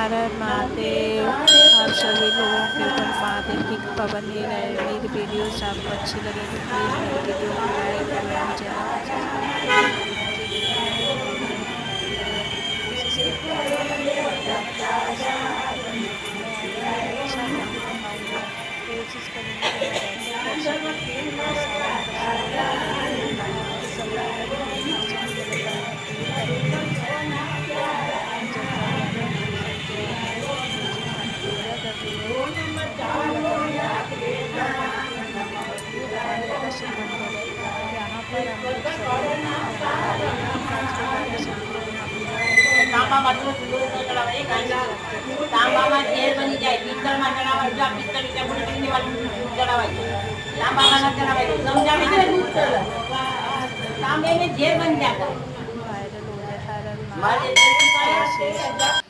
हर हर महादेव। आप सभी लोगों के ऊपर महादेव की कृपा बनी रहे। मेरी वीडियोस आपको अच्छी लगे तो प्लीज़ मेरी वीडियो को लाइक और मेरे चैनल को कोशिश करूँगी कि मैं बेहतर कर सकूँ। सावन का सोमवार है, सभी पूरी करेंगे। पूजा कर रही है, दर्शन मंदिर है। यहाँ पर हम लोग वायरल हो जाता है।